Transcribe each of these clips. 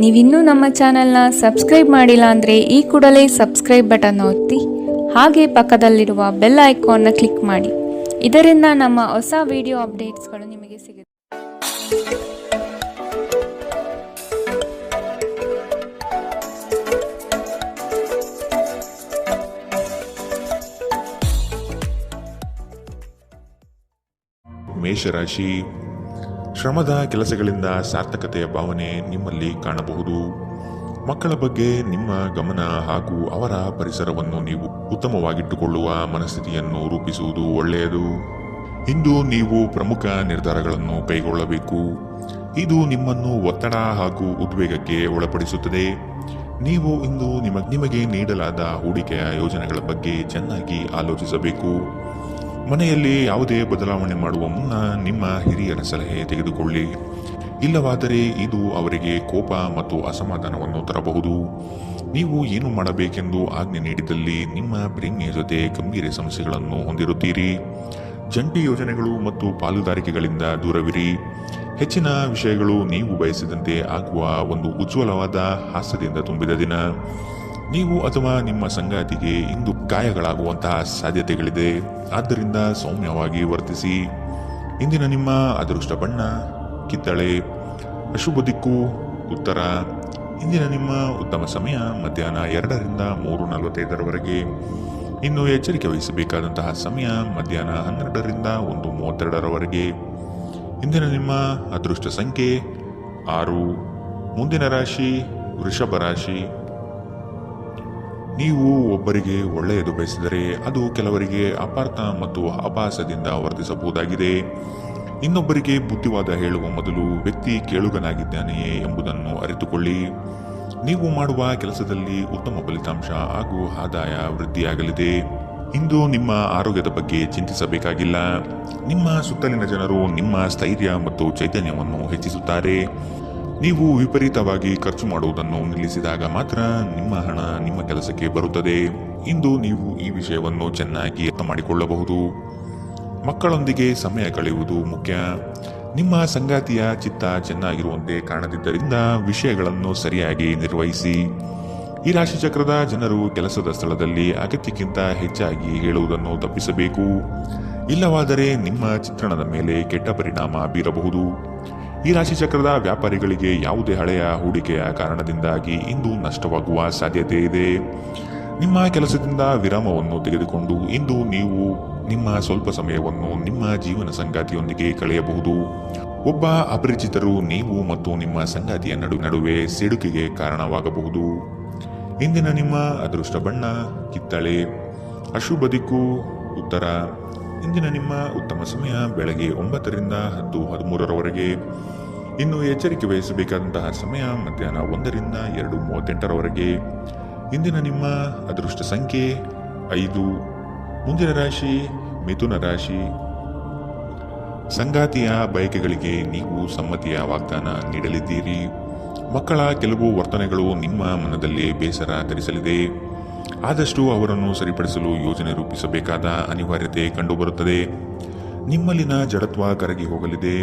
ನೀವಿನ್ನೂ ನಮ್ಮ ಚಾನೆಲ್ನ ಸಬ್ಸ್ಕ್ರೈಬ್ ಮಾಡಿಲ್ಲ ಅಂದರೆ ಈ ಕೂಡಲೇ ಸಬ್ಸ್ಕ್ರೈಬ್ ಬಟನ್ ಒತ್ತಿ ಹಾಗೆ ಪಕ್ಕದಲ್ಲಿರುವ ಬೆಲ್ ಐಕಾನ್ನ ಕ್ಲಿಕ್ ಮಾಡಿ. ಇದರಿಂದ ನಮ್ಮ ಹೊಸ ವಿಡಿಯೋ ಅಪ್ಡೇಟ್ಸ್ಗಳು ನಿಮಗೆ ಸಿಗುತ್ತೆ. ಮೇಷರಾಶಿ, ಶ್ರಮದ ಕೆಲಸಗಳಿಂದ ಸಾರ್ಥಕತೆಯ ಭಾವನೆ ನಿಮ್ಮಲ್ಲಿ ಕಾಣಬಹುದು. ಮಕ್ಕಳ ಬಗ್ಗೆ ನಿಮ್ಮ ಗಮನ ಹಾಗೂ ಅವರ ಪರಿಸರವನ್ನು ನೀವು ಉತ್ತಮವಾಗಿಟ್ಟುಕೊಳ್ಳುವ ಮನಸ್ಥಿತಿಯನ್ನು ರೂಪಿಸುವುದು ಒಳ್ಳೆಯದು. ಇಂದು ನೀವು ಪ್ರಮುಖ ನಿರ್ಧಾರಗಳನ್ನು ಕೈಗೊಳ್ಳಬೇಕು. ಇದು ನಿಮ್ಮನ್ನು ಒತ್ತಡ ಹಾಗೂ ಉದ್ವೇಗಕ್ಕೆ ಒಳಪಡಿಸುತ್ತದೆ. ನೀವು ಇಂದು ನಿಮಗೆ ನೀಡಲಾದ ಹೂಡಿಕೆಯ ಯೋಜನೆಗಳ ಬಗ್ಗೆ ಚೆನ್ನಾಗಿ ಆಲೋಚಿಸಬೇಕು. ಮನೆಯಲ್ಲಿ ಯಾವುದೇ ಬದಲಾವಣೆ ಮಾಡುವ ಮುನ್ನ ನಿಮ್ಮ ಹಿರಿಯರ ಸಲಹೆ ತೆಗೆದುಕೊಳ್ಳಿ. ಇಲ್ಲವಾದರೆ ಇದು ಅವರಿಗೆ ಕೋಪ ಮತ್ತು ಅಸಮಾಧಾನವನ್ನು ತರಬಹುದು. ನೀವು ಏನು ಮಾಡಬೇಕೆಂದು ಆಜ್ಞೆ ನೀಡಿದಲ್ಲಿ ನಿಮ್ಮ ಪ್ರೇಮಿಯ ಜೊತೆ ಗಂಭೀರ ಸಮಸ್ಯೆಗಳನ್ನು ಹೊಂದಿರುತ್ತೀರಿ. ಜಂಟಿ ಯೋಜನೆಗಳು ಮತ್ತು ಪಾಲುದಾರಿಕೆಗಳಿಂದ ದೂರವಿರಿ. ಹೆಚ್ಚಿನ ವಿಷಯಗಳು ನೀವು ಬಯಸಿದಂತೆ ಆಗುವ ಒಂದು ಉಜ್ವಲವಾದ ಹಾಸ್ಯದಿಂದ ತುಂಬಿದ ದಿನ. ನೀವು ಅಥವಾ ನಿಮ್ಮ ಸಂಗಾತಿಗೆ ಇಂದು ಗಾಯಗಳಾಗುವಂತಹ ಸಾಧ್ಯತೆಗಳಿದೆ. ಆದ್ದರಿಂದ ಸೌಮ್ಯವಾಗಿ ವರ್ತಿಸಿ. ಇಂದಿನ ನಿಮ್ಮ ಅದೃಷ್ಟ ಬಣ್ಣ ಕಿತ್ತಳೆ. ಅಶುಭ ದಿಕ್ಕು ಉತ್ತರ. ಇಂದಿನ ನಿಮ್ಮ ಉತ್ತಮ ಸಮಯ ಮಧ್ಯಾಹ್ನ 2ರಿಂದ 3:45 ಇನ್ನು ಎಚ್ಚರಿಕೆ ವಹಿಸಬೇಕಾದಂತಹ ಸಮಯ ಮಧ್ಯಾಹ್ನ 12ರಿಂದ 1:32 ಇಂದಿನ ನಿಮ್ಮ ಅದೃಷ್ಟ ಸಂಖ್ಯೆ 6. ಮುಂದಿನ ರಾಶಿ ವೃಷಭ ರಾಶಿ. ನೀವು ಒಬ್ಬರಿಗೆ ಒಳ್ಳೆಯದು ಬಯಸಿದರೆ ಅದು ಕೆಲವರಿಗೆ ಅಪಾರ್ಥ ಮತ್ತು ಅಪಹಾಸದಿಂದ ವರ್ತಿಸಬಹುದಾಗಿದೆ. ಇನ್ನೊಬ್ಬರಿಗೆ ಬುದ್ಧಿವಾದ ಹೇಳುವ ಮೊದಲು ವ್ಯಕ್ತಿ ಕೇಳುಗನಾಗಿದ್ದಾನೆಯೇ ಎಂಬುದನ್ನು ಅರಿತುಕೊಳ್ಳಿ. ನೀವು ಮಾಡುವ ಕೆಲಸದಲ್ಲಿ ಉತ್ತಮ ಫಲಿತಾಂಶ ಹಾಗೂ ಆದಾಯ ವೃದ್ಧಿಯಾಗಲಿದೆ. ಇಂದು ನಿಮ್ಮ ಆರೋಗ್ಯದ ಬಗ್ಗೆ ಚಿಂತಿಸಬೇಕಾಗಿಲ್ಲ. ನಿಮ್ಮ ಸುತ್ತಲಿನ ಜನರು ನಿಮ್ಮ ಸ್ಥೈರ್ಯ ಮತ್ತು ಚೈತನ್ಯವನ್ನು ಹೆಚ್ಚಿಸುತ್ತಾರೆ. ನೀವು ವಿಪರೀತವಾಗಿ ಖರ್ಚು ಮಾಡುವುದನ್ನು ನಿಲ್ಲಿಸಿದಾಗ ಮಾತ್ರ ನಿಮ್ಮ ಹಣ ನಿಮ್ಮ ಕೆಲಸಕ್ಕೆ ಬರುತ್ತದೆ. ಇಂದು ನೀವು ಈ ವಿಷಯವನ್ನು ಚೆನ್ನಾಗಿ ಅರ್ಥ ಮಾಡಿಕೊಳ್ಳಬಹುದು. ಮಕ್ಕಳೊಂದಿಗೆ ಸಮಯ ಕಳೆಯುವುದು ಮುಖ್ಯ. ನಿಮ್ಮ ಸಂಗಾತಿಯ ಚಿತ್ತ ಚೆನ್ನಾಗಿರುವಂತೆ ಕಾಣದಿದ್ದರಿಂದ ವಿಷಯಗಳನ್ನು ಸರಿಯಾಗಿ ನಿರ್ವಹಿಸಿ. ಈ ರಾಶಿಚಕ್ರದ ಜನರು ಕೆಲಸದ ಸ್ಥಳದಲ್ಲಿ ಅಗತ್ಯಕ್ಕಿಂತ ಹೆಚ್ಚಾಗಿ ಹೇಳುವುದನ್ನು ತಪ್ಪಿಸಬೇಕು. ಇಲ್ಲವಾದರೆ ನಿಮ್ಮ ಚಿತ್ರಣದ ಮೇಲೆ ಕೆಟ್ಟ ಪರಿಣಾಮ ಬೀರಬಹುದು. ಈ ರಾಶಿಚಕ್ರದ ವ್ಯಾಪಾರಿಗಳಿಗೆ ಯಾವುದೇ ಹಳೆಯ ಹೂಡಿಕೆಯ ಕಾರಣದಿಂದಾಗಿ ಇಂದು ನಷ್ಟವಾಗುವ ಸಾಧ್ಯತೆ ಇದೆ. ನಿಮ್ಮ ಕೆಲಸದಿಂದ ವಿರಾಮವನ್ನು ತೆಗೆದುಕೊಂಡು ಇಂದು ನೀವು ನಿಮ್ಮ ಸ್ವಲ್ಪ ಸಮಯವನ್ನು ನಿಮ್ಮ ಜೀವನ ಸಂಗಾತಿಯೊಂದಿಗೆ ಕಳೆಯಬಹುದು. ಒಬ್ಬ ಅಪರಿಚಿತರು ನೀವು ಮತ್ತು ನಿಮ್ಮ ಸಂಗಾತಿಯ ನಡುವೆ ಸಿಡುಕಿಗೆ ಕಾರಣವಾಗಬಹುದು. ಇಂದಿನ ನಿಮ್ಮ ಅದೃಷ್ಟ ಬಣ್ಣ ಕಿತ್ತಳೆ. ಅಶುಭ ದಿಕ್ಕು ಉತ್ತರ. ಇಂದಿನ ನಿಮ್ಮ ಉತ್ತಮ ಸಮಯ ಬೆಳಗ್ಗೆ 9ರಿಂದ 10:13 ಇನ್ನು ಎಚ್ಚರಿಕೆ ವಹಿಸಬೇಕಾದಂತಹ ಸಮಯ ಮಧ್ಯಾಹ್ನ 1ರಿಂದ 2:38 ಇಂದಿನ ನಿಮ್ಮ ಅದೃಷ್ಟ ಸಂಖ್ಯೆ 5. ಮುಂದಿನ ರಾಶಿ ಮಿಥುನ ರಾಶಿ. ಸಂಗಾತಿಯ ಬಯಕೆಗಳಿಗೆ ನೀವು ಸಮ್ಮತಿಯ ವಾಗ್ದಾನ ನೀಡಲಿದ್ದೀರಿ. ಮಕ್ಕಳ ಕೆಲವು ವರ್ತನೆಗಳು ನಿಮ್ಮ ಮನದಲ್ಲಿ ಬೇಸರ ತರಿಸಲಿದೆ. ಆದಷ್ಟು ಅವರನ್ನು ಸರಿಪಡಿಸಲು ಯೋಜನೆ ರೂಪಿಸಬೇಕಾದ ಅನಿವಾರ್ಯತೆ ಕಂಡುಬರುತ್ತದೆ. ನಿಮ್ಮಲ್ಲಿನ ಜಡತ್ವ ಕರಗಿ ಹೋಗಲಿದೆ.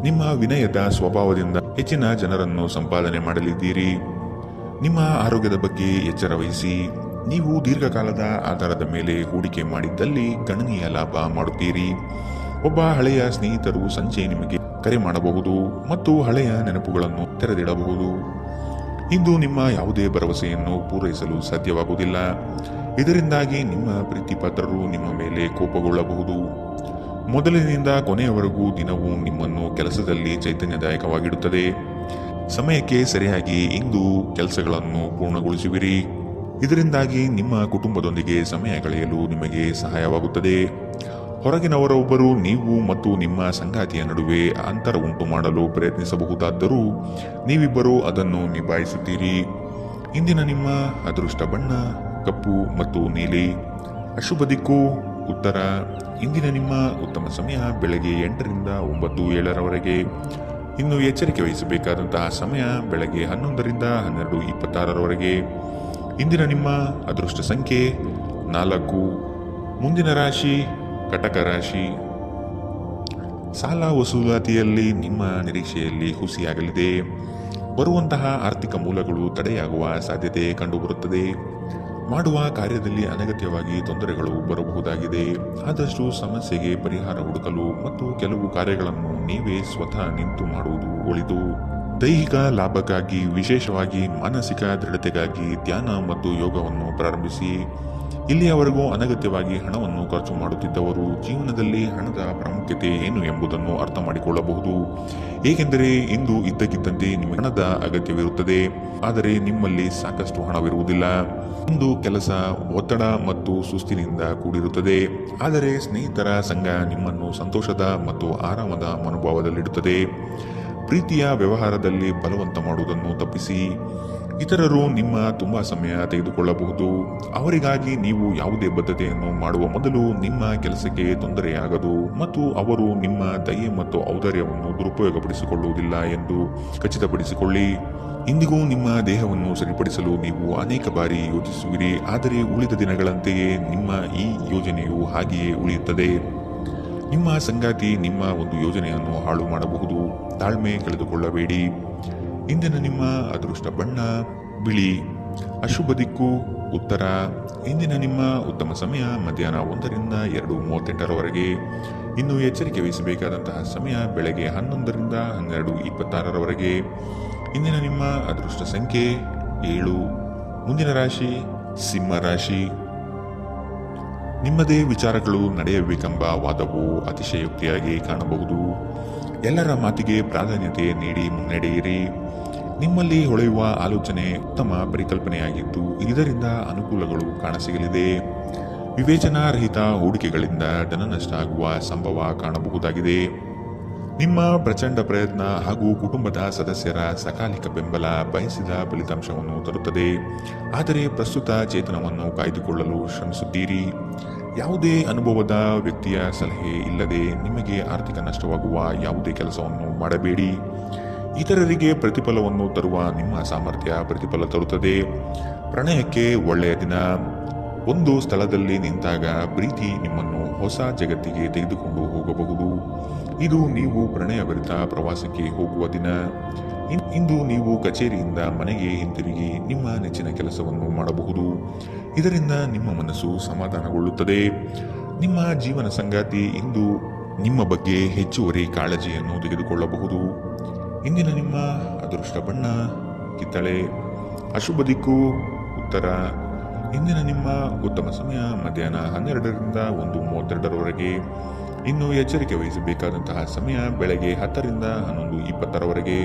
ನಿಮ್ಮ ವಿನಯದ ಸ್ವಭಾವದಿಂದ ಹೆಚ್ಚಿನ ಜನರನ್ನು ಸಂಪಾದನೆ ಮಾಡಲಿದ್ದೀರಿ. ನಿಮ್ಮ ಆರೋಗ್ಯದ ಬಗ್ಗೆ ಎಚ್ಚರ ವಹಿಸಿ. ನೀವು ದೀರ್ಘಕಾಲದ ಆಧಾರದ ಮೇಲೆ ಹೂಡಿಕೆ ಮಾಡಿದ್ದಲ್ಲಿ ಗಣನೀಯ ಲಾಭ ಮಾಡುತ್ತೀರಿ. ಒಬ್ಬ ಹಳೆಯ ಸ್ನೇಹಿತರು ಸಂಜೆ ನಿಮಗೆ ಕರೆ ಮಾಡಬಹುದು ಮತ್ತು ಹಳೆಯ ನೆನಪುಗಳನ್ನು ತೆರೆದಿಡಬಹುದು. ಇಂದು ನಿಮ್ಮ ಯಾವುದೇ ಭರವಸೆಯನ್ನು ಪೂರೈಸಲು ಸಾಧ್ಯವಾಗುವುದಿಲ್ಲ. ಇದರಿಂದಾಗಿ ನಿಮ್ಮ ಪ್ರೀತಿಪಾತ್ರರು ನಿಮ್ಮ ಮೇಲೆ ಕೋಪಗೊಳ್ಳಬಹುದು. ಮೊದಲಿನಿಂದ ಕೊನೆಯವರೆಗೂ ದಿನವೂ ನಿಮ್ಮನ್ನು ಕೆಲಸದಲ್ಲಿ ಚೈತನ್ಯದಾಯಕವಾಗಿಡುತ್ತದೆ. ಸಮಯಕ್ಕೆ ಸರಿಯಾಗಿ ಇಂದು ಕೆಲಸಗಳನ್ನು ಪೂರ್ಣಗೊಳಿಸುವಿರಿ. ಇದರಿಂದಾಗಿ ನಿಮ್ಮ ಕುಟುಂಬದೊಂದಿಗೆ ಸಮಯ ಕಳೆಯಲು ನಿಮಗೆ ಸಹಾಯವಾಗುತ್ತದೆ. ಹೊರಗಿನವರೊಬ್ಬರು ನೀವು ಮತ್ತು ನಿಮ್ಮ ಸಂಗಾತಿಯ ನಡುವೆ ಅಂತರ ಉಂಟು ಮಾಡಲು ಪ್ರಯತ್ನಿಸಬಹುದಾದರೂ ನೀವಿಬ್ಬರೂ ಅದನ್ನು ನಿಭಾಯಿಸುತ್ತೀರಿ. ಇಂದಿನ ನಿಮ್ಮ ಅದೃಷ್ಟ ಬಣ್ಣ ಕಪ್ಪು ಮತ್ತು ನೀಲಿ. ಅಶುಭ ದಿಕ್ಕು ಉತ್ತರ. ಇಂದಿನ ನಿಮ್ಮ ಉತ್ತಮ ಸಮಯ ಬೆಳಗ್ಗೆ 8ರಿಂದ 9:07 ಇನ್ನು ಎಚ್ಚರಿಕೆ ವಹಿಸಬೇಕಾದಂತಹ ಸಮಯ ಬೆಳಗ್ಗೆ 11ರಿಂದ 12:26 ಇಂದಿನ ನಿಮ್ಮ ಅದೃಷ್ಟ ಸಂಖ್ಯೆ 4. ಮುಂದಿನ ರಾಶಿ ಕಟಕ ರಾಶಿ. ಸಾಲ ವಸೂಲಾತಿಯಲ್ಲಿ ನಿಮ್ಮ ನಿರೀಕ್ಷೆಯಲ್ಲಿ ಹುಸಿಯಾಗಲಿದೆ. ಬರುವಂತಹ ಆರ್ಥಿಕ ಮೂಲಗಳು ತಡೆಯಾಗುವ ಸಾಧ್ಯತೆ ಕಂಡುಬರುತ್ತದೆ. ಮಾಡುವ ಕಾರ್ಯದಲ್ಲಿ ಅನಗತ್ಯವಾಗಿ ತೊಂದರೆಗಳು ಬರಬಹುದಾಗಿದೆ. ಆದಷ್ಟು ಸಮಸ್ಯೆಗೆ ಪರಿಹಾರ ಹುಡುಕಲು ಮತ್ತು ಕೆಲವು ಕಾರ್ಯಗಳನ್ನು ನೀವೇ ಸ್ವತಃ ನಿಂತು ಮಾಡುವುದು ಒಳಿತು. ದೈಹಿಕ ಲಾಭಕ್ಕಾಗಿ, ವಿಶೇಷವಾಗಿ ಮಾನಸಿಕ ದೃಢತೆಗಾಗಿ ಧ್ಯಾನ ಮತ್ತು ಯೋಗವನ್ನು ಪ್ರಾರಂಭಿಸಿ. ಇಲ್ಲಿಯವರೆಗೂ ಅನಗತ್ಯವಾಗಿ ಹಣವನ್ನು ಖರ್ಚು ಮಾಡುತ್ತಿದ್ದವರು ಜೀವನದಲ್ಲಿ ಹಣದ ಪ್ರಾಮುಖ್ಯತೆ ಏನು ಎಂಬುದನ್ನು ಅರ್ಥ ಮಾಡಿಕೊಳ್ಳಬಹುದು. ಏಕೆಂದರೆ ಇಂದು ಇದ್ದಕ್ಕಿದ್ದಂತೆ ನಿಮಗೆ ಹಣದ ಅಗತ್ಯವಿರುತ್ತದೆ, ಆದರೆ ನಿಮ್ಮಲ್ಲಿ ಸಾಕಷ್ಟು ಹಣವಿರುವುದಿಲ್ಲ. ಇಂದು ಕೆಲಸ ಒತ್ತಡ ಮತ್ತು ಸುಸ್ತಿನಿಂದ ಕೂಡಿರುತ್ತದೆ, ಆದರೆ ಸ್ನೇಹಿತರ ಸಂಘ ನಿಮ್ಮನ್ನು ಸಂತೋಷದ ಮತ್ತು ಆರಾಮದ ಮನೋಭಾವದಲ್ಲಿಡುತ್ತದೆ. ಪ್ರೀತಿಯ ವ್ಯವಹಾರದಲ್ಲಿ ಬಲವಂತ ಮಾಡುವುದನ್ನು ತಪ್ಪಿಸಿ. ಇತರರು ನಿಮ್ಮ ತುಂಬಾ ಸಮಯ ತೆಗೆದುಕೊಳ್ಳಬಹುದು. ಅವರಿಗಾಗಿ ನೀವು ಯಾವುದೇ ಬದ್ಧತೆಯನ್ನು ಮಾಡುವ ಮೊದಲು ನಿಮ್ಮ ಕೆಲಸಕ್ಕೆ ತೊಂದರೆಯಾಗದು ಮತ್ತು ಅವರು ನಿಮ್ಮ ದಯೆ ಮತ್ತು ಔದಾರ್ಯವನ್ನು ದುರುಪಯೋಗಪಡಿಸಿಕೊಳ್ಳುವುದಿಲ್ಲ ಎಂದು ಖಚಿತಪಡಿಸಿಕೊಳ್ಳಿ. ಇಂದಿಗೂ ನಿಮ್ಮ ದೇಹವನ್ನು ಸರಿಪಡಿಸಲು ನೀವು ಅನೇಕ ಬಾರಿ ಯೋಚಿಸುವಿರಿ, ಆದರೆ ಉಳಿದ ದಿನಗಳಂತೆಯೇ ನಿಮ್ಮ ಈ ಯೋಜನೆಯು ಹಾಗೆಯೇ ಉಳಿಯುತ್ತದೆ. ನಿಮ್ಮ ಸಂಗಾತಿ ನಿಮ್ಮ ಒಂದು ಯೋಜನೆಯನ್ನು ಹಾಳು ಮಾಡಬಹುದು. ತಾಳ್ಮೆ ಕಳೆದುಕೊಳ್ಳಬೇಡಿ. ಇಂದಿನ ನಿಮ್ಮ ಅದೃಷ್ಟ ಬಣ್ಣ ಬಿಳಿ. ಅಶುಭ ದಿಕ್ಕು ಉತ್ತರ. ಇಂದಿನ ನಿಮ್ಮ ಉತ್ತಮ ಸಮಯ ಮಧ್ಯಾಹ್ನ 1ರಿಂದ 2:38ರವರೆಗೆ. ಇನ್ನು ಎಚ್ಚರಿಕೆ ವಹಿಸಬೇಕಾದಂತಹ ಸಮಯ ಬೆಳಗ್ಗೆ 11ರಿಂದ 12:26ರವರೆಗೆ. ಇಂದಿನ ನಿಮ್ಮ ಅದೃಷ್ಟ ಸಂಖ್ಯೆ 7. ಮುಂದಿನ ರಾಶಿ ಸಿಂಹ ರಾಶಿ. ನಿಮ್ಮದೇ ವಿಚಾರಗಳು ನಡೆಯಬೇಕೆಂಬ ವಾದವು ಅತಿಶಯೋಕ್ತಿಯಾಗಿ ಕಾಣಬಹುದು. ಎಲ್ಲರ ಮಾತಿಗೆ ಪ್ರಾಧಾನ್ಯತೆ ನೀಡಿ ಮುನ್ನಡೆಯಿರಿ. ನಿಮ್ಮಲ್ಲಿ ಹೊಳೆಯುವ ಆಲೋಚನೆ ಉತ್ತಮ ಪರಿಕಲ್ಪನೆಯಾಗಿದ್ದು ಇದರಿಂದ ಅನುಕೂಲಗಳು ಕಾಣಸಿಗಲಿದೆ. ವಿವೇಚನಾರಹಿತ ಹೂಡಿಕೆಗಳಿಂದ ಧನ ನಷ್ಟ ಆಗುವ ಸಂಭವ ಕಾಣಬಹುದಾಗಿದೆ. ನಿಮ್ಮ ಪ್ರಚಂಡ ಪ್ರಯತ್ನ ಹಾಗೂ ಕುಟುಂಬದ ಸದಸ್ಯರ ಸಕಾಲಿಕ ಬೆಂಬಲ ಬಯಸಿದ ಫಲಿತಾಂಶವನ್ನು ತರುತ್ತದೆ. ಆದರೆ ಪ್ರಸ್ತುತ ಚೇತನವನ್ನು ಕಾಯ್ದುಕೊಳ್ಳಲು ಶ್ರಮಿಸುತ್ತೀರಿ. ಯಾವುದೇ ಅನುಭವದ ವ್ಯಕ್ತಿಯ ಸಲಹೆ ಇಲ್ಲದೆ ನಿಮಗೆ ಆರ್ಥಿಕ ನಷ್ಟವಾಗುವ ಯಾವುದೇ ಕೆಲಸವನ್ನು ಮಾಡಬೇಡಿ. ಇತರರಿಗೆ ಪ್ರತಿಫಲವನ್ನು ತರುವ ನಿಮ್ಮ ಸಾಮರ್ಥ್ಯ ಪ್ರತಿಫಲ ತರುತ್ತದೆ. ಪ್ರಣಯಕ್ಕೆ ಒಳ್ಳೆಯ ದಿನ. ಒಂದು ಸ್ಥಳದಲ್ಲಿ ನಿಂತಾಗ ಪ್ರೀತಿ ನಿಮ್ಮನ್ನು ಹೊಸ ಜಗತ್ತಿಗೆ ತೆಗೆದುಕೊಂಡು ಹೋಗಬಹುದು. ಇದು ನೀವು ಪ್ರಣಯಭರಿತ ಪ್ರವಾಸಕ್ಕೆ ಹೋಗುವ ದಿನ. ಇಂದು ನೀವು ಕಚೇರಿಯಿಂದ ಮನೆಗೆ ಹಿಂತಿರುಗಿ ನಿಮ್ಮ ನೆಚ್ಚಿನ ಕೆಲಸವನ್ನು ಮಾಡಬಹುದು. ಇದರಿಂದ ನಿಮ್ಮ ಮನಸ್ಸು ಸಮಾಧಾನಗೊಳ್ಳುತ್ತದೆ. ನಿಮ್ಮ ಜೀವನ ಸಂಗಾತಿ ಇಂದು ನಿಮ್ಮ ಬಗ್ಗೆ ಹೆಚ್ಚುವರಿ ಕಾಳಜಿಯನ್ನು ತೆಗೆದುಕೊಳ್ಳಬಹುದು. ಇಂದಿನ ನಿಮ್ಮ ಅದೃಷ್ಟ ಬಣ್ಣ ಕಿತ್ತಳೆ. ಅಶುಭ ದಿಕ್ಕು ಉತ್ತರ. ಇಂದಿನ ನಿಮ್ಮ ಉತ್ತಮ ಸಮಯ ಮಧ್ಯಾಹ್ನ 12ರಿಂದ 1:32ರವರೆಗೆ. ಇನ್ನು ಎಚ್ಚರಿಕೆ ವಹಿಸಬೇಕಾದಂತಹ ಸಮಯ ಬೆಳಗ್ಗೆ 10ರಿಂದ 11:20ರವರೆಗೆ.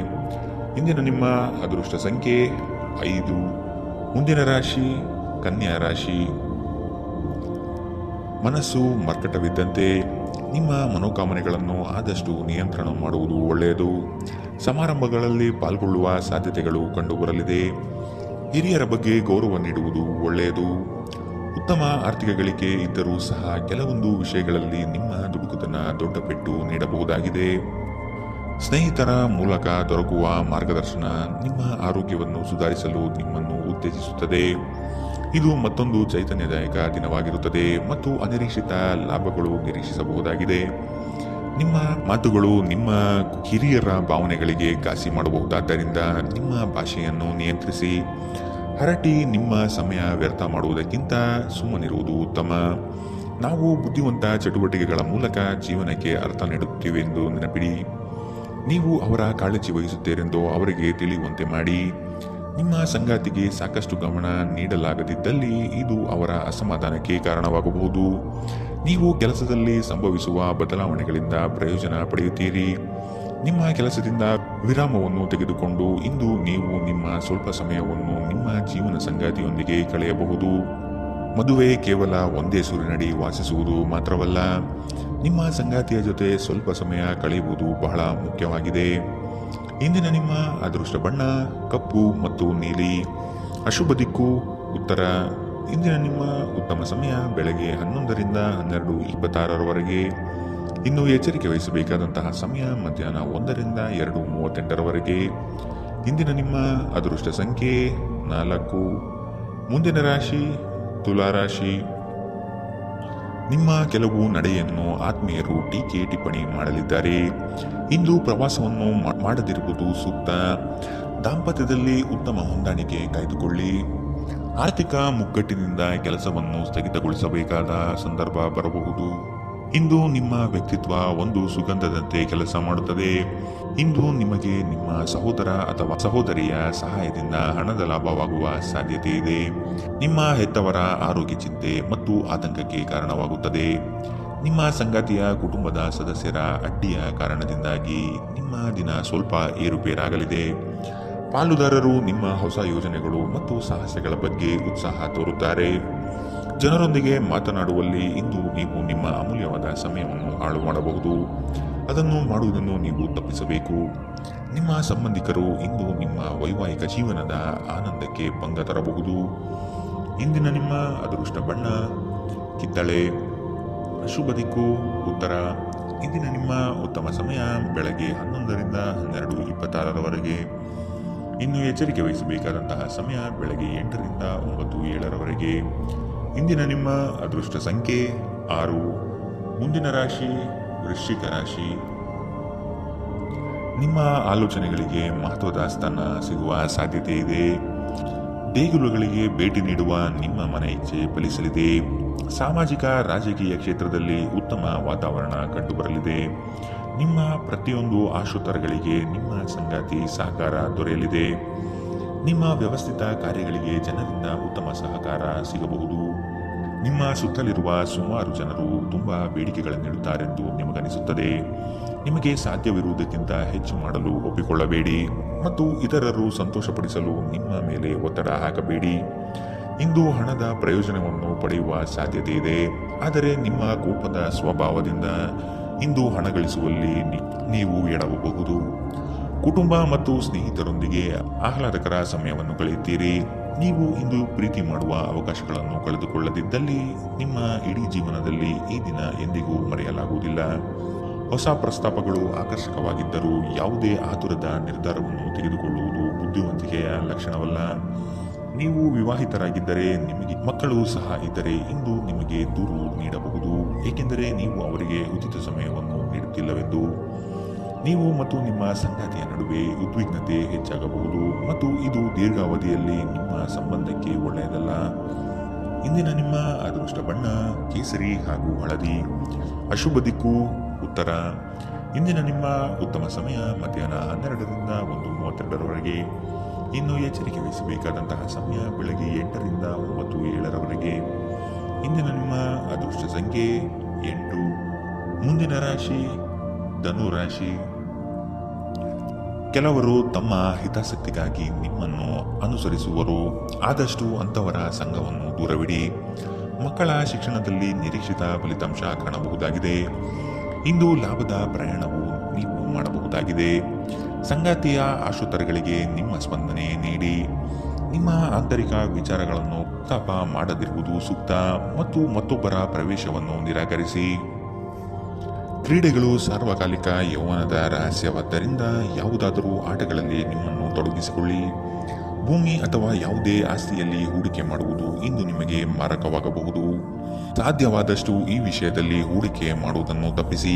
ಇಂದಿನ ನಿಮ್ಮ ಅದೃಷ್ಟ ಸಂಖ್ಯೆ 5. ಮುಂದಿನ ರಾಶಿ ಕನ್ಯಾ ರಾಶಿ. ಮನಸ್ಸು ಮರ್ಕಟವಿದ್ದಂತೆ. ನಿಮ್ಮ ಮನೋಕಾಮನೆಗಳನ್ನು ಆದಷ್ಟು ನಿಯಂತ್ರಣ ಮಾಡುವುದು ಒಳ್ಳೆಯದು. ಸಮಾರಂಭಗಳಲ್ಲಿ ಪಾಲ್ಗೊಳ್ಳುವ ಸಾಧ್ಯತೆಗಳು ಕಂಡುಬರಲಿದೆ. ಹಿರಿಯರ ಬಗ್ಗೆ ಗೌರವ ನೀಡುವುದು ಒಳ್ಳೆಯದು. ಉತ್ತಮ ಆರ್ಥಿಕ ಗಳಿಕೆ ಇದ್ದರೂ ಸಹ ಕೆಲವೊಂದು ವಿಷಯಗಳಲ್ಲಿ ನಿಮ್ಮ ದುಡುಕುತನ ದೊಡ್ಡ ಪೆಟ್ಟು ನೀಡಬಹುದಾಗಿದೆ. ಸ್ನೇಹಿತರ ಮೂಲಕ ದೊರಕುವ ಮಾರ್ಗದರ್ಶನ ನಿಮ್ಮ ಆರೋಗ್ಯವನ್ನು ಸುಧಾರಿಸಲು ನಿಮ್ಮನ್ನು ಉತ್ತೇಜಿಸುತ್ತದೆ. ಇದು ಮತ್ತೊಂದು ಚೈತನ್ಯದಾಯಕ ದಿನವಾಗಿರುತ್ತದೆ ಮತ್ತು ಅನಿರೀಕ್ಷಿತ ಲಾಭಗಳು ನಿರೀಕ್ಷಿಸಬಹುದಾಗಿದೆ. ನಿಮ್ಮ ಮಾತುಗಳು ನಿಮ್ಮ ಹಿರಿಯರ ಭಾವನೆಗಳಿಗೆ ಘಾಸಿ ಮಾಡಬಹುದಾದ್ದರಿಂದ ನಿಮ್ಮ ಭಾಷೆಯನ್ನು ನಿಯಂತ್ರಿಸಿ. ಹರಟಿ ನಿಮ್ಮ ಸಮಯ ವ್ಯರ್ಥ ಮಾಡುವುದಕ್ಕಿಂತ ಸುಮ್ಮನಿರುವುದು ಉತ್ತಮ. ನಾವು ಬುದ್ಧಿವಂತ ಚಟುವಟಿಕೆಗಳ ಮೂಲಕ ಜೀವನಕ್ಕೆ ಅರ್ಥ ನೀಡುತ್ತೇವೆಂದು ನೆನಪಿಡಿ. ನೀವು ಅವರ ಕಾಳಜಿ ವಹಿಸುತ್ತೀರೆಂದು ಅವರಿಗೆ ತಿಳಿಯುವಂತೆ ಮಾಡಿ. ನಿಮ್ಮ ಸಂಗಾತಿಗೆ ಸಾಕಷ್ಟು ಗಮನ ನೀಡಲಾಗದಿದ್ದಲ್ಲಿ ಇದು ಅವರ ಅಸಮಾಧಾನಕ್ಕೆ ಕಾರಣವಾಗಬಹುದು. ನೀವು ಕೆಲಸದಲ್ಲಿ ಸಂಭವಿಸುವ ಬದಲಾವಣೆಗಳಿಂದ ಪ್ರಯೋಜನ ಪಡೆಯುತ್ತೀರಿ. ನಿಮ್ಮ ಕೆಲಸದಿಂದ ವಿರಾಮವನ್ನು ತೆಗೆದುಕೊಂಡು ಇಂದು ನೀವು ನಿಮ್ಮ ಸ್ವಲ್ಪ ಸಮಯವನ್ನು ನಿಮ್ಮ ಜೀವನ ಸಂಗಾತಿಯೊಂದಿಗೆ ಕಳೆಯಬಹುದು. ಮದುವೆ ಕೇವಲ ಒಂದೇ ಸೂರಿನಡಿ ವಾಸಿಸುವುದು ಮಾತ್ರವಲ್ಲ, ನಿಮ್ಮ ಸಂಗಾತಿಯ ಜೊತೆ ಸ್ವಲ್ಪ ಸಮಯ ಕಳೆಯುವುದು ಬಹಳ ಮುಖ್ಯವಾಗಿದೆ. ಇಂದಿನ ನಿಮ್ಮ ಅದೃಷ್ಟ ಬಣ್ಣ ಕಪ್ಪು ಮತ್ತು ನೀಲಿ. ಅಶುಭ ದಿಕ್ಕು ಉತ್ತರ. ಇಂದಿನ ನಿಮ್ಮ ಉತ್ತಮ ಸಮಯ ಬೆಳಗ್ಗೆ 11ರಿಂದ 12:26ರವರೆಗೆ. ಇನ್ನು ಎಚ್ಚರಿಕೆ ವಹಿಸಬೇಕಾದಂತಹ ಸಮಯ ಮಧ್ಯಾಹ್ನ 1ರಿಂದ 2:38ರವರೆಗೆ. ಇಂದಿನ ನಿಮ್ಮ ಅದೃಷ್ಟ ಸಂಖ್ಯೆ 4. ಮುಂದಿನ ರಾಶಿ ತುಲಾರಾಶಿ. ನಿಮ್ಮ ಕೆಲವು ನಡೆಯನ್ನು ಆತ್ಮೀಯರು ಟೀಕೆ ಟಿಪ್ಪಣಿ ಮಾಡಲಿದ್ದಾರೆ. ಇಂದು ಪ್ರವಾಸವನ್ನು ಮಾಡದಿರುವುದು ಸೂಕ್ತ. ದಾಂಪತ್ಯದಲ್ಲಿ ಉತ್ತಮ ಹೊಂದಾಣಿಕೆ ಕಾಯ್ದುಕೊಳ್ಳಿ. ಆರ್ಥಿಕ ಮುಗ್ಗಟ್ಟಿನಿಂದ ಕೆಲಸವನ್ನು ಸ್ಥಗಿತಗೊಳಿಸಬೇಕಾದ ಸಂದರ್ಭ ಬರಬಹುದು. ಇಂದು ನಿಮ್ಮ ವ್ಯಕ್ತಿತ್ವ ಒಂದು ಸುಗಂಧದಂತೆ ಕೆಲಸ ಮಾಡುತ್ತದೆ. ಇಂದು ನಿಮಗೆ ನಿಮ್ಮ ಸಹೋದರ ಅಥವಾ ಸಹೋದರಿಯ ಸಹಾಯದಿಂದ ಹಣದ ಲಾಭವಾಗುವ ಸಾಧ್ಯತೆ ಇದೆ. ನಿಮ್ಮ ಹೆತ್ತವರ ಆರೋಗ್ಯ ಚಿಂತೆ ಮತ್ತು ಆತಂಕಕ್ಕೆ ಕಾರಣವಾಗುತ್ತದೆ. ನಿಮ್ಮ ಸಂಗಾತಿಯ ಕುಟುಂಬದ ಸದಸ್ಯರ ಅಡ್ಡಿಯ ಕಾರಣದಿಂದಾಗಿ ನಿಮ್ಮ ದಿನ ಸ್ವಲ್ಪ ಏರುಪೇರಾಗಲಿದೆ. ಪಾಲುದಾರರು ನಿಮ್ಮ ಹೊಸ ಯೋಜನೆಗಳು ಮತ್ತು ಸಾಹಸಗಳ ಬಗ್ಗೆ ಉತ್ಸಾಹ ತೋರುತ್ತಾರೆ. ಜನರೊಂದಿಗೆ ಮಾತನಾಡುವಲ್ಲಿ ಇಂದು ನೀವು ನಿಮ್ಮ ಅಮೂಲ್ಯವಾದ ಸಮಯವನ್ನು ಹಾಳು ಮಾಡಬಹುದು. ಅದನ್ನು ಮಾಡುವುದನ್ನು ನೀವು ತಪ್ಪಿಸಬೇಕು. ನಿಮ್ಮ ಸಂಬಂಧಿಕರು ಇಂದು ನಿಮ್ಮ ವೈವಾಹಿಕ ಜೀವನದ ಆನಂದಕ್ಕೆ ಭಂಗ ತರಬಹುದು. ಇಂದಿನ ನಿಮ್ಮ ಅದೃಷ್ಟ ಬಣ್ಣ ಕಿತ್ತಳೆ. ಶುಭ ದಿಕ್ಕು ಉತ್ತರ. ಇಂದಿನ ನಿಮ್ಮ ಉತ್ತಮ ಸಮಯ ಬೆಳಗ್ಗೆ 11ರಿಂದ 12:26 ಇನ್ನು ಎಚ್ಚರಿಕೆ ವಹಿಸಬೇಕಾದಂತಹ ಸಮಯ ಬೆಳಗ್ಗೆ 8ರಿಂದ 9:07 ಇಂದಿನ ನಿಮ್ಮ ಅದೃಷ್ಟ ಸಂಖ್ಯೆ 6. ಮುಂದಿನ ರಾಶಿ ವೃಶ್ಚಿಕ ರಾಶಿ. ನಿಮ್ಮ ಆಲೋಚನೆಗಳಿಗೆ ಮಹತ್ವದ ಸ್ಥಾನ ಸಿಗುವ ಸಾಧ್ಯತೆ ಇದೆ. ದೇಗುಲಗಳಿಗೆ ಭೇಟಿ ನೀಡುವ ನಿಮ್ಮ ಮನೆ ಇಚ್ಛೆ ಫಲಿಸಲಿದೆ. ಸಾಮಾಜಿಕ ರಾಜಕೀಯ ಕ್ಷೇತ್ರದಲ್ಲಿ ಉತ್ತಮ ವಾತಾವರಣ ಕಂಡುಬರಲಿದೆ. ನಿಮ್ಮ ಪ್ರತಿಯೊಂದು ಆಶೋತ್ತರಗಳಿಗೆ ನಿಮ್ಮ ಸಂಗಾತಿ ಸಹಕಾರ ದೊರೆಯಲಿದೆ. ನಿಮ್ಮ ವ್ಯವಸ್ಥಿತ ಕಾರ್ಯಗಳಿಗೆ ಜನರಿಂದ ಉತ್ತಮ ಸಹಕಾರ ಸಿಗಬಹುದು. ನಿಮ್ಮ ಸುತ್ತಲಿರುವ ಸುಮಾರು ಜನರು ತುಂಬ ಬೇಡಿಕೆಗಳನ್ನಿಡುತ್ತಾರೆಂದು ನಿಮಗನಿಸುತ್ತದೆ. ನಿಮಗೆ ಸಾಧ್ಯವಿರುವುದಕ್ಕಿಂತ ಹೆಚ್ಚು ಮಾಡಲು ಒಪ್ಪಿಕೊಳ್ಳಬೇಡಿ ಮತ್ತು ಇತರರು ಸಂತೋಷಪಡಿಸಲು ನಿಮ್ಮ ಮೇಲೆ ಒತ್ತಡ ಹಾಕಬೇಡಿ. ಇಂದು ಹಣದ ಪ್ರಯೋಜನವನ್ನು ಪಡೆಯುವ ಸಾಧ್ಯತೆ ಇದೆ. ಆದರೆ ನಿಮ್ಮ ಕೋಪದ ಸ್ವಭಾವದಿಂದ ಇಂದು ಹಣ ಗಳಿಸುವಲ್ಲಿ ನೀವು ಎಡವಬಹುದು. ಕುಟುಂಬ ಮತ್ತು ಸ್ನೇಹಿತರೊಂದಿಗೆ ಆಹ್ಲಾದಕರ ಸಮಯವನ್ನು ಕಳೆಯುತ್ತೀರಿ. ನೀವು ಇಂದು ಪ್ರೀತಿ ಮಾಡುವ ಅವಕಾಶಗಳನ್ನು ಕಳೆದುಕೊಳ್ಳದಿದ್ದಲ್ಲಿ ನಿಮ್ಮ ಇಡೀ ಜೀವನದಲ್ಲಿ ಈ ದಿನ ಎಂದಿಗೂ ಮರೆಯಲಾಗುವುದಿಲ್ಲ. ಹೊಸ ಪ್ರಸ್ತಾಪಗಳು ಆಕರ್ಷಕವಾಗಿದ್ದರೂ ಯಾವುದೇ ಆತುರದ ನಿರ್ಧಾರವನ್ನು ತೆಗೆದುಕೊಳ್ಳುವುದು ಬುದ್ಧಿವಂತಿಕೆಯ ಲಕ್ಷಣವಲ್ಲ. ನೀವು ವಿವಾಹಿತರಾಗಿದ್ದರೆ ನಿಮಗೆ ಮಕ್ಕಳು ಸಹ ಇದ್ದರೆ ಇಂದು ನಿಮಗೆ ದೂರು ನೀಡಬಹುದು, ಏಕೆಂದರೆ ನೀವು ಅವರಿಗೆ ಉಚಿತ ಸಮಯವನ್ನು ನೀಡುತ್ತಿಲ್ಲವೆಂದು. ನೀವು ಮತ್ತು ನಿಮ್ಮ ಸಂಗಾತಿಯ ನಡುವೆ ಉದ್ವಿಗ್ನತೆ ಹೆಚ್ಚಾಗಬಹುದು ಮತ್ತು ಇದು ದೀರ್ಘಾವಧಿಯಲ್ಲಿ ನಿಮ್ಮ ಸಂಬಂಧಕ್ಕೆ ಒಳ್ಳೆಯದಲ್ಲ. ಇಂದಿನ ನಿಮ್ಮ ಅದೃಷ್ಟ ಬಣ್ಣ ಕೇಸರಿ ಹಾಗೂ ಹಳದಿ. ಅಶುಭ ದಿಕ್ಕು ಉತ್ತರ. ಇಂದಿನ ನಿಮ್ಮ ಉತ್ತಮ ಸಮಯ ಮಧ್ಯಾಹ್ನ 12ರಿಂದ 1:32 ಇನ್ನು ಎಚ್ಚರಿಕೆ ವಹಿಸಬೇಕಾದಂತಹ ಸಮಯ ಬೆಳಗ್ಗೆ 8ರಿಂದ 9:07 ಇಂದಿನ ನಿಮ್ಮ ಅದೃಷ್ಟ ಸಂಖ್ಯೆ 8. ಮುಂದಿನ ರಾಶಿ ಧನು ರಾಶಿ. ಕೆಲವರು ತಮ್ಮ ಹಿತಾಸಕ್ತಿಗಾಗಿ ನಿಮ್ಮನ್ನು ಅನುಸರಿಸುವರು. ಆದಷ್ಟು ಅಂಥವರ ಸಂಘವನ್ನು ದೂರವಿಡಿ. ಮಕ್ಕಳ ಶಿಕ್ಷಣದಲ್ಲಿ ನಿರೀಕ್ಷಿತ ಫಲಿತಾಂಶ ಕಾಣಬಹುದಾಗಿದೆ. ಇಂದು ಲಾಭದ ಪ್ರಯಾಣವು ನೀವು ಮಾಡಬಹುದಾಗಿದೆ. ಸಂಗಾತಿಯ ಆಶೋತ್ತರಗಳಿಗೆ ನಿಮ್ಮ ಸ್ಪಂದನೆ ನೀಡಿ. ನಿಮ್ಮ ಆಂತರಿಕ ವಿಚಾರಗಳನ್ನು ತಾಪ ಮಾಡದಿರುವುದು ಸೂಕ್ತ ಮತ್ತು ಮತ್ತೊಬ್ಬರ ಪ್ರವೇಶವನ್ನು ನಿರಾಕರಿಸಿ. ಕ್ರೀಡೆಗಳು ಸಾರ್ವಕಾಲಿಕ ಯೌವನದ ರಹಸ್ಯವಾದ್ದರಿಂದ ಯಾವುದಾದರೂ ಆಟಗಳಲ್ಲಿ ನಿಮ್ಮನ್ನು ತೊಡಗಿಸಿಕೊಳ್ಳಿ. ಭೂಮಿ ಅಥವಾ ಯಾವುದೇ ಆಸ್ತಿಯಲ್ಲಿ ಹೂಡಿಕೆ ಮಾಡುವುದು ಇಂದು ನಿಮಗೆ ಮಾರಕವಾಗಬಹುದು. ಸಾಧ್ಯವಾದಷ್ಟು ಈ ವಿಷಯದಲ್ಲಿ ಹೂಡಿಕೆ ಮಾಡುವುದನ್ನು ತಪ್ಪಿಸಿ.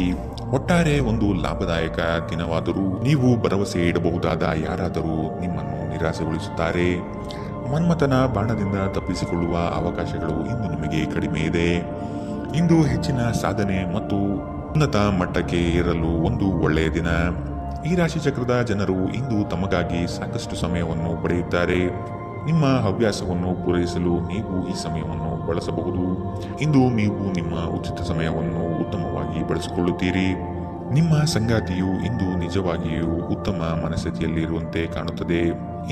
ಒಟ್ಟಾರೆ ಒಂದು ಲಾಭದಾಯಕ ದಿನವಾದರೂ ನೀವು ಭರವಸೆ ಇಡಬಹುದಾದ ಯಾರಾದರೂ ನಿಮ್ಮನ್ನು ನಿರಾಸೆಗೊಳಿಸುತ್ತಾರೆ. ಮನ್ಮಥನ ಬಾಣದಿಂದ ತಪ್ಪಿಸಿಕೊಳ್ಳುವ ಅವಕಾಶಗಳು ಇಂದು ನಿಮಗೆ ಕಡಿಮೆ ಇದೆ. ಇಂದು ಹೆಚ್ಚಿನ ಸಾಧನೆ ಮತ್ತು ಉನ್ನತ ಮಟ್ಟಕ್ಕೆ ಏರಲು ಒಂದು ಒಳ್ಳೆಯ ದಿನ. ಈ ರಾಶಿ ಚಕ್ರದ ಜನರು ಇಂದು ತಮಗಾಗಿ ಸಾಕಷ್ಟು ಸಮಯವನ್ನು ಪಡೆಯುತ್ತಾರೆ. ನಿಮ್ಮ ಹವ್ಯಾಸವನ್ನು ಪೂರೈಸಲು ನೀವು ಈ ಸಮಯವನ್ನು ಬಳಸಬಹುದು. ಇಂದು ನೀವು ನಿಮ್ಮ ಉಚಿತ ಸಮಯವನ್ನು ಉತ್ತಮವಾಗಿ ಬಳಸಿಕೊಳ್ಳುತ್ತೀರಿ. ನಿಮ್ಮ ಸಂಗಾತಿಯು ಇಂದು ನಿಜವಾಗಿಯೂ ಉತ್ತಮ ಮನಸ್ಥಿತಿಯಲ್ಲಿರುವಂತೆ ಕಾಣುತ್ತದೆ.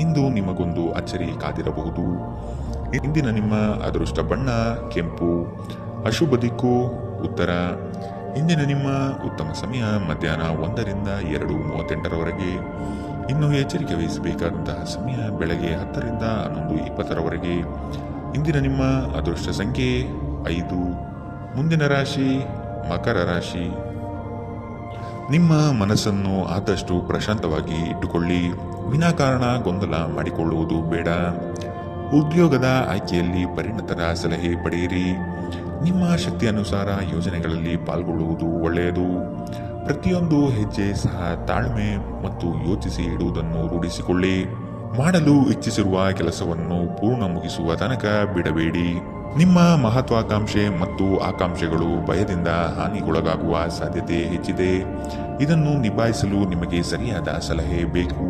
ಇಂದು ನಿಮಗೊಂದು ಅಚ್ಚರಿ ಕಾದಿರಬಹುದು. ಇಂದಿನ ನಿಮ್ಮ ಅದೃಷ್ಟ ಬಣ್ಣ ಕೆಂಪು. ಅಶುಭ ದಿಕ್ಕು ಉತ್ತರ. ಇಂದಿನ ನಿಮ್ಮ ಉತ್ತಮ ಸಮಯ ಮಧ್ಯಾಹ್ನ 1ರಿಂದ 2:38 ಇನ್ನು ಎಚ್ಚರಿಕೆ ವಹಿಸಬೇಕಾದಂತಹ ಸಮಯ ಬೆಳಗ್ಗೆ 10ರಿಂದ 11:20 ಇಂದಿನ ನಿಮ್ಮ ಅದೃಷ್ಟ ಸಂಖ್ಯೆ 5. ಮುಂದಿನ ರಾಶಿ ಮಕರ ರಾಶಿ. ನಿಮ್ಮ ಮನಸ್ಸನ್ನು ಆದಷ್ಟು ಪ್ರಶಾಂತವಾಗಿ ಇಟ್ಟುಕೊಳ್ಳಿ. ವಿನಾಕಾರಣ ಗೊಂದಲ ಮಾಡಿಕೊಳ್ಳುವುದು ಬೇಡ. ಉದ್ಯೋಗದ ಆಯ್ಕೆಯಲ್ಲಿ ಪರಿಣತರ ಸಲಹೆ ಪಡೆಯಿರಿ. ನಿಮ್ಮ ಶಕ್ತಿ ಅನುಸಾರ ಯೋಜನೆಗಳಲ್ಲಿ ಪಾಲ್ಗೊಳ್ಳುವುದು ಒಳ್ಳೆಯದು. ಪ್ರತಿಯೊಂದು ಹೆಜ್ಜೆ ಸಹ ತಾಳ್ಮೆ ಮತ್ತು ಯೋಚಿಸಿ ಇಡುವುದನ್ನು ರೂಢಿಸಿಕೊಳ್ಳಿ. ಮಾಡಲು ಇಚ್ಛಿಸಿರುವ ಕೆಲಸವನ್ನು ಪೂರ್ಣ ಮುಗಿಸುವ ತನಕ ಬಿಡಬೇಡಿ. ನಿಮ್ಮ ಮಹತ್ವಾಕಾಂಕ್ಷೆ ಮತ್ತು ಆಕಾಂಕ್ಷೆಗಳು ಭಯದಿಂದ ಹಾನಿಗೊಳಗಾಗುವ ಸಾಧ್ಯತೆ ಹೆಚ್ಚಿದೆ. ಇದನ್ನು ನಿಭಾಯಿಸಲು ನಿಮಗೆ ಸರಿಯಾದ ಸಲಹೆ ಬೇಕು.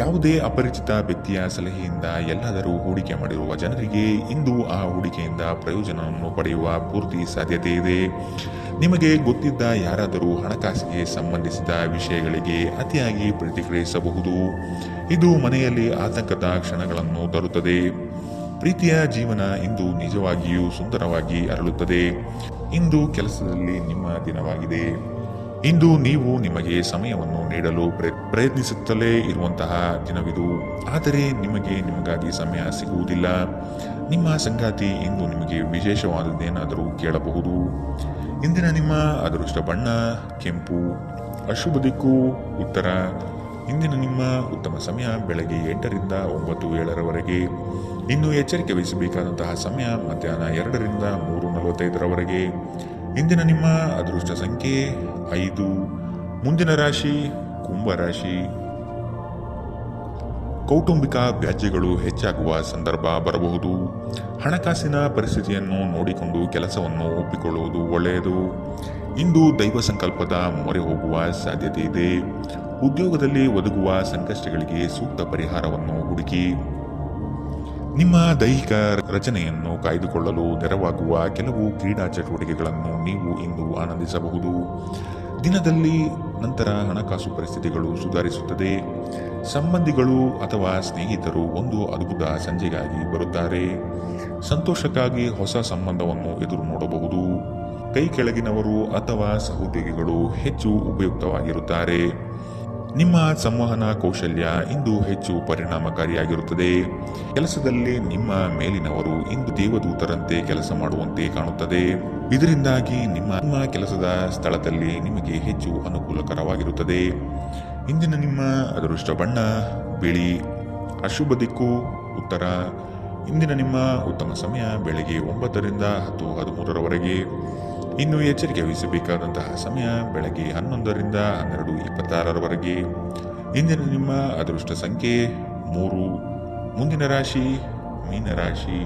ಯಾವುದೇ ಅಪರಿಚಿತ ವ್ಯಕ್ತಿಯ ಸಲಹೆಯಿಂದ ಎಲ್ಲಾದರೂ ಹೂಡಿಕೆ ಮಾಡಿರುವ ಜನರಿಗೆ ಇಂದು ಆ ಹೂಡಿಕೆಯಿಂದ ಪ್ರಯೋಜನವನ್ನು ಪಡೆಯುವ ಪೂರ್ತಿ ಸಾಧ್ಯತೆ ಇದೆ. ನಿಮಗೆ ಗೊತ್ತಿದ್ದ ಯಾರಾದರೂ ಹಣಕಾಸಿಗೆ ಸಂಬಂಧಿಸಿದ ವಿಷಯಗಳಿಗೆ ಅತಿಯಾಗಿ ಪ್ರತಿಕ್ರಿಯಿಸಬಹುದು. ಇದು ಮನೆಯಲ್ಲಿ ಆತಂಕದ ಕ್ಷಣಗಳನ್ನು ತರುತ್ತದೆ. ಪ್ರೀತಿಯ ಜೀವನ ಇಂದು ನಿಜವಾಗಿಯೂ ಸುಂದರವಾಗಿ ಅರಳುತ್ತದೆ. ಇಂದು ಕೆಲಸದಲ್ಲಿ ನಿಮ್ಮ ದಿನವಾಗಿದೆ. ಇಂದು ನೀವು ನಿಮಗೆ ಸಮಯವನ್ನು ನೀಡಲು ಪ್ರಯತ್ನಿಸುತ್ತಲೇ ಇರುವಂತಹ ದಿನವಿದು. ಆದರೆ ನಿಮಗಾಗಿ ಸಮಯ ಸಿಗುವುದಿಲ್ಲ. ನಿಮ್ಮ ಸಂಗಾತಿ ಇಂದು ನಿಮಗೆ ವಿಶೇಷವಾದದ್ದೇನಾದರೂ ಕೇಳಬಹುದು. ಇಂದಿನ ನಿಮ್ಮ ಅದೃಷ್ಟ ಬಣ್ಣ ಕೆಂಪು. ಅಶುಭ ದಿಕ್ಕು ಉತ್ತರ. ಇಂದಿನ ನಿಮ್ಮ ಉತ್ತಮ ಸಮಯ ಬೆಳಗ್ಗೆ 8ರಿಂದ 9:07 ಇನ್ನು ಎಚ್ಚರಿಕೆ ವಹಿಸಬೇಕಾದಂತಹ ಸಮಯ ಮಧ್ಯಾಹ್ನ 2ರಿಂದ 3:45 ಇಂದಿನ ನಿಮ್ಮ ಅದೃಷ್ಟ ಸಂಖ್ಯೆ 5. ಮುಂದಿನ ರಾಶಿ ಕುಂಭರಾಶಿ. ಕೌಟುಂಬಿಕ ವ್ಯಾಜ್ಯಗಳು ಹೆಚ್ಚಾಗುವ ಸಂದರ್ಭ ಬರಬಹುದು. ಹಣಕಾಸಿನ ಪರಿಸ್ಥಿತಿಯನ್ನು ನೋಡಿಕೊಂಡು ಕೆಲಸವನ್ನು ಒಪ್ಪಿಕೊಳ್ಳುವುದು ಒಳ್ಳೆಯದು. ಇಂದು ದೈವ ಸಂಕಲ್ಪದ ಮೊರೆ ಹೋಗುವ ಸಾಧ್ಯತೆ ಇದೆ. ಉದ್ಯೋಗದಲ್ಲಿ ಒದಗುವ ಸಂಕಷ್ಟಗಳಿಗೆ ಸೂಕ್ತ ಪರಿಹಾರವನ್ನು ಹುಡುಕಿ. ನಿಮ್ಮ ದೈಹಿಕ ರಚನೆಯನ್ನು ಕಾಯ್ದುಕೊಳ್ಳಲು ನೆರವಾಗುವ ಕೆಲವು ಕ್ರೀಡಾ ಚಟುವಟಿಕೆಗಳನ್ನು ನೀವು ಇಂದು ಆನಂದಿಸಬಹುದು. ದಿನದಲ್ಲಿ ನಂತರ ಹಣಕಾಸು ಪರಿಸ್ಥಿತಿಗಳು ಸುಧಾರಿಸುತ್ತದೆ. ಸಂಬಂಧಿಗಳು ಅಥವಾ ಸ್ನೇಹಿತರು ಒಂದು ಅದ್ಭುತ ಸಂಜೆಗಾಗಿ ಬರುತ್ತಾರೆ. ಸಂತೋಷಕ್ಕಾಗಿ ಹೊಸ ಸಂಬಂಧವನ್ನು ಎದುರು ನೋಡಬಹುದು. ಕೈ ಕೆಳಗಿನವರು ಅಥವಾ ಸಹೋದ್ಯೋಗಿಗಳು ಹೆಚ್ಚು ಉಪಯುಕ್ತವಾಗಿರುತ್ತಾರೆ. ನಿಮ್ಮ ಸಂವಹನ ಕೌಶಲ್ಯ ಇಂದು ಹೆಚ್ಚು ಪರಿಣಾಮಕಾರಿಯಾಗಿರುತ್ತದೆ. ಕೆಲಸದಲ್ಲಿ ನಿಮ್ಮ ಮೇಲಿನವರು ಇಂದು ದೇವದೂತರಂತೆ ಕೆಲಸ ಮಾಡುವಂತೆ ಕಾಣುತ್ತದೆ. ಇದರಿಂದಾಗಿ ನಿಮ್ಮ ಕೆಲಸದ ಸ್ಥಳದಲ್ಲಿ ನಿಮಗೆ ಹೆಚ್ಚು ಅನುಕೂಲಕರವಾಗಿರುತ್ತದೆ. ಇಂದಿನ ನಿಮ್ಮ ಅದೃಷ್ಟ ಬಣ್ಣ ಬಿಳಿ. ಅಶುಭ ದಿಕ್ಕು ಉತ್ತರ. ಇಂದಿನ ನಿಮ್ಮ ಉತ್ತಮ ಸಮಯ ಬೆಳಗ್ಗೆ 9ರಿಂದ 10:13 ಇನ್ನು ಎಚ್ಚರಿಕೆ ವಹಿಸಬೇಕಾದಂತಹ ಸಮಯ ಬೆಳಗ್ಗೆ 11ರಿಂದ 12:26 ಇಂದಿನ ನಿಮ್ಮ ಅದೃಷ್ಟ ಸಂಖ್ಯೆ 3. ಮುಂದಿನ ರಾಶಿ ಮೀನರಾಶಿ.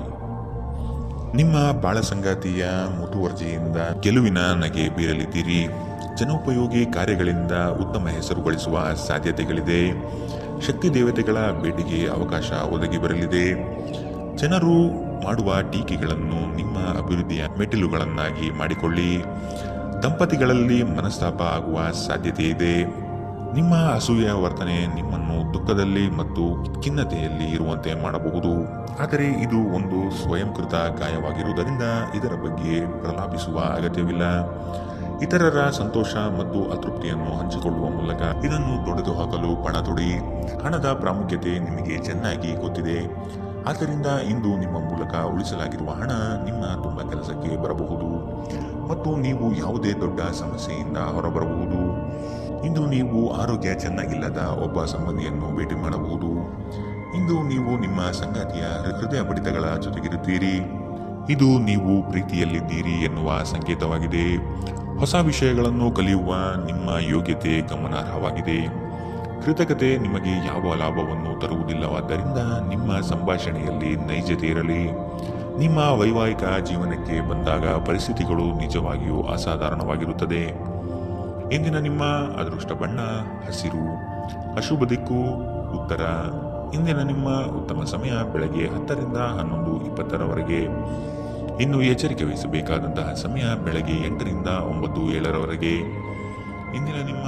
ನಿಮ್ಮ ಬಾಳ ಸಂಗಾತಿಯ ಮುತುವರ್ಜಿಯಿಂದ ಗೆಲುವಿನ ನಗೆ ಬೀರಲಿದ್ದೀರಿ. ಜನೋಪಯೋಗಿ ಕಾರ್ಯಗಳಿಂದ ಉತ್ತಮ ಹೆಸರು ಗಳಿಸುವ ಸಾಧ್ಯತೆಗಳಿದೆ. ಶಕ್ತಿ ದೇವತೆಗಳ ಭೇಟಿಗೆ ಅವಕಾಶ ಒದಗಿ ಬರಲಿದೆ. ಜನರು ಮಾಡುವ ಟೀಕೆಗಳನ್ನು ನಿಮ್ಮ ಅಭಿವೃದ್ಧಿಯ ಮೆಟ್ಟಿಲುಗಳನ್ನಾಗಿ ಮಾಡಿಕೊಳ್ಳಿ. ದಂಪತಿಗಳಲ್ಲಿ ಮನಸ್ತಾಪ ಆಗುವ ಸಾಧ್ಯತೆ ಇದೆ. ನಿಮ್ಮ ಅಸೂಯೆಯ ವರ್ತನೆ ನಿಮ್ಮನ್ನು ದುಃಖದಲ್ಲಿ ಮತ್ತು ಖಿನ್ನತೆಯಲ್ಲಿ ಇರುವಂತೆ ಮಾಡಬಹುದು. ಆದರೆ ಇದು ಒಂದು ಸ್ವಯಂಕೃತ ಗಾಯವಾಗಿರುವುದರಿಂದ ಇದರ ಬಗ್ಗೆ ಪ್ರಲಾಪಿಸುವ ಅಗತ್ಯವಿಲ್ಲ. ಇತರರ ಸಂತೋಷ ಮತ್ತು ಅತೃಪ್ತಿಯನ್ನು ಹಂಚಿಕೊಳ್ಳುವ ಮೂಲಕ ಇದನ್ನು ತೊಡೆದುಹಾಕಲು ಪಣ ತೊಡಿ. ಹಣದ ಪ್ರಾಮುಖ್ಯತೆ ನಿಮಗೆ ಚೆನ್ನಾಗಿ ಗೊತ್ತಿದೆ. ಆದ್ದರಿಂದ ಇಂದು ನಿಮ್ಮ ಮೂಲಕ ಉಳಿಸಲಾಗಿರುವ ಹಣ ನಿಮ್ಮ ತುಂಬ ಕೆಲಸಕ್ಕೆ ಬರಬಹುದು ಮತ್ತು ನೀವು ಯಾವುದೇ ದೊಡ್ಡ ಸಮಸ್ಯೆಯಿಂದ ಹೊರಬರಬಹುದು. ಇಂದು ನೀವು ಆರೋಗ್ಯ ಚೆನ್ನಾಗಿಲ್ಲದ ಒಬ್ಬ ಸಂಬಂಧಿಯನ್ನು ಭೇಟಿ ಮಾಡಬಹುದು. ಇಂದು ನೀವು ನಿಮ್ಮ ಸಂಗಾತಿಯ ಹೃದಯ ಬಡಿತಗಳ ಜೊತೆಗಿರುತ್ತೀರಿ. ಇದು ನೀವು ಪ್ರೀತಿಯಲ್ಲಿದ್ದೀರಿ ಎನ್ನುವ ಸಂಕೇತವಾಗಿದೆ. ಹೊಸ ವಿಷಯಗಳನ್ನು ಕಲಿಯುವ ನಿಮ್ಮ ಯೋಗ್ಯತೆ ಗಮನಾರ್ಹವಾಗಿದೆ. ಕೃತಜ್ಞತೆ ನಿಮಗೆ ಯಾವ ಲಾಭವನ್ನು ತರುವುದಿಲ್ಲವಾದ್ದರಿಂದ ನಿಮ್ಮ ಸಂಭಾಷಣೆಯಲ್ಲಿ ನೈಜತೆ ಇರಲಿ. ನಿಮ್ಮ ವೈವಾಹಿಕ ಜೀವನಕ್ಕೆ ಬಂದಾಗ ಪರಿಸ್ಥಿತಿಗಳು ನಿಜವಾಗಿಯೂ ಅಸಾಧಾರಣವಾಗಿರುತ್ತದೆ. ಇಂದಿನ ನಿಮ್ಮ ಅದೃಷ್ಟ ಬಣ್ಣ ಹಸಿರು. ಅಶುಭ ದಿಕ್ಕು ಉತ್ತರ. ಇಂದಿನ ನಿಮ್ಮ ಉತ್ತಮ ಸಮಯ ಬೆಳಗ್ಗೆ 10ರಿಂದ 11:20 ಇನ್ನು ಎಚ್ಚರಿಕೆ ವಹಿಸಬೇಕಾದಂತಹ ಸಮಯ ಬೆಳಗ್ಗೆ 8ರಿಂದ 9:07 ಇಂದಿನ ನಿಮ್ಮ